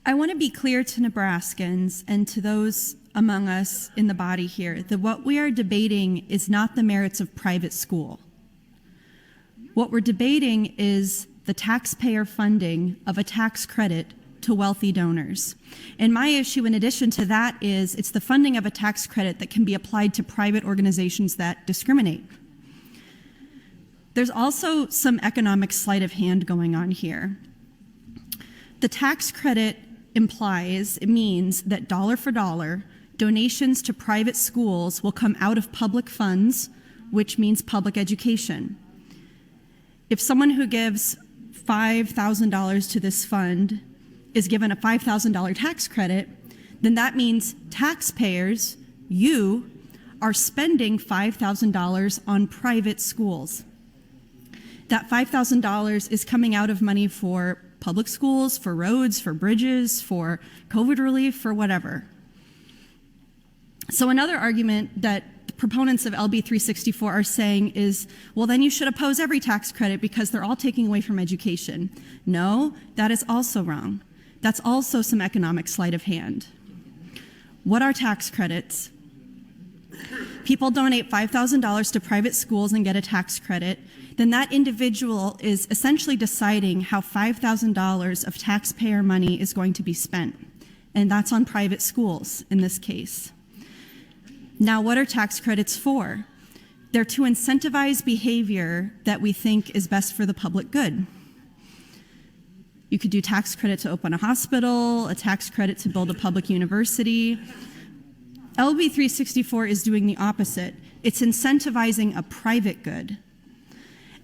I want to be clear to Nebraskans and to those among us in the body here that what we are debating is not the merits of private school. What we're debating is the taxpayer funding of a tax credit to wealthy donors. And my issue in addition to that is it's the funding of a tax credit that can be applied to private organizations that discriminate. There's also some economic sleight of hand going on here. The tax credit it means that dollar for dollar, donations to private schools will come out of public funds, which means public education. If someone who gives $5,000 to this fund is given a $5,000 tax credit, then that means taxpayers, you, are spending $5,000 on private schools. That $5,000 is coming out of money for public schools, for roads, for bridges, for COVID relief, for whatever. So another argument that the proponents of LB364 are saying is, well, then you should oppose every tax credit because they're all taking away from education. No, that is also wrong. That's also some economic sleight of hand. What are tax credits? People donate $5,000 to private schools and get a tax credit. Then that individual is essentially deciding how $5,000 of taxpayer money is going to be spent. And that's on private schools in this case. Now, what are tax credits for? They're to incentivize behavior that we think is best for the public good. You could do tax credit to open a hospital, a tax credit to build a public university. LB364 is doing the opposite. It's incentivizing a private good.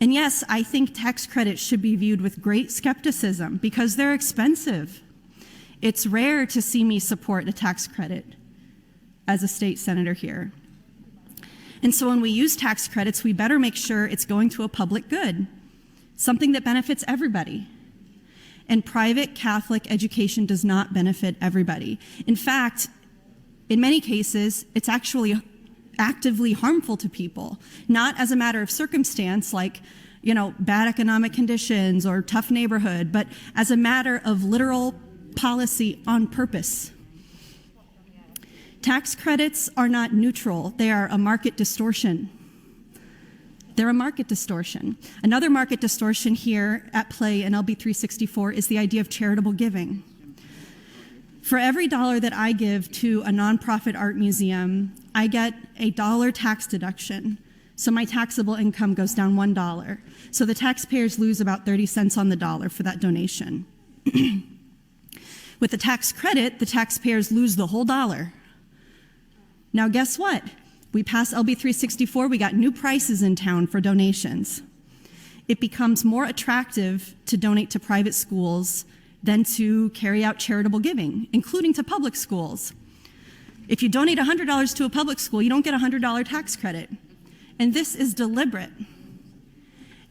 And yes, I think tax credits should be viewed with great skepticism because they're expensive. It's rare to see me support a tax credit as a state senator here. And so when we use tax credits, we better make sure it's going to a public good, something that benefits everybody. And private Catholic education does not benefit everybody. In fact, in many cases, it's actually actively harmful to people, not as a matter of circumstance like, bad economic conditions or tough neighborhood, but as a matter of literal policy on purpose. Tax credits are not neutral. They are a market distortion. They're a market distortion. Another market distortion here at play in LB364 is the idea of charitable giving. For every dollar that I give to a nonprofit art museum, I get a $1 tax deduction. So my taxable income goes down $1. So the taxpayers lose about 30 cents on the dollar for that donation. With the tax credit, the taxpayers lose the whole dollar. Now guess what? We passed LB364, we got new prices in town for donations. It becomes more attractive to donate to private schools than to carry out charitable giving, including to public schools. If you donate $100 to a public school, you don't get a $100 tax credit. And this is deliberate.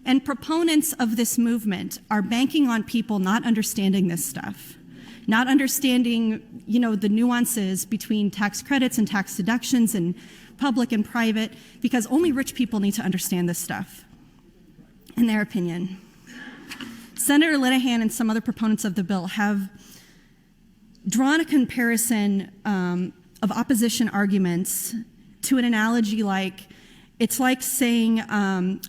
And proponents of this movement are banking on people not understanding this stuff, not understanding, the nuances between tax credits and tax deductions and public and private, because only rich people need to understand this stuff, in their opinion. Senator Linehan and some other proponents of the bill have drawn a comparison of opposition arguments to an analogy like, it's like saying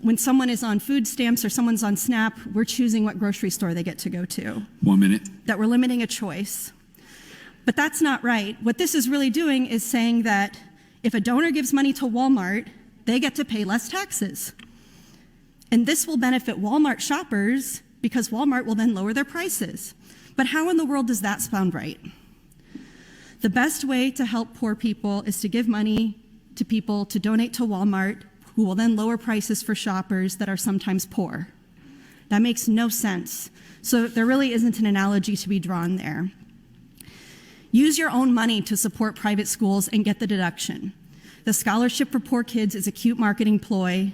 when someone is on food stamps or someone's on SNAP, we're choosing what grocery store they get to go to. 1 minute. That we're limiting a choice. But that's not right. What this is really doing is saying that if a donor gives money to Walmart, they get to pay less taxes. And this will benefit Walmart shoppers because Walmart will then lower their prices. But how in the world does that sound right? The best way to help poor people is to give money to people to donate to Walmart, who will then lower prices for shoppers that are sometimes poor. That makes no sense. So there really isn't an analogy to be drawn there. Use your own money to support private schools and get the deduction. The scholarship for poor kids is a cute marketing ploy,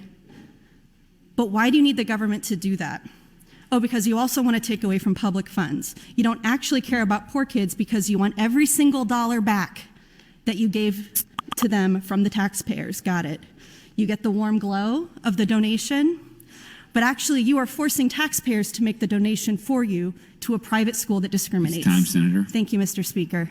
but why do you need the government to do that? Oh, because you also want to take away from public funds. You don't actually care about poor kids because you want every single dollar back that you gave to them from the taxpayers. Got it. You get the warm glow of the donation, but actually you are forcing taxpayers to make the donation for you to a private school that discriminates. It's time, Senator. Thank you, Mr. Speaker.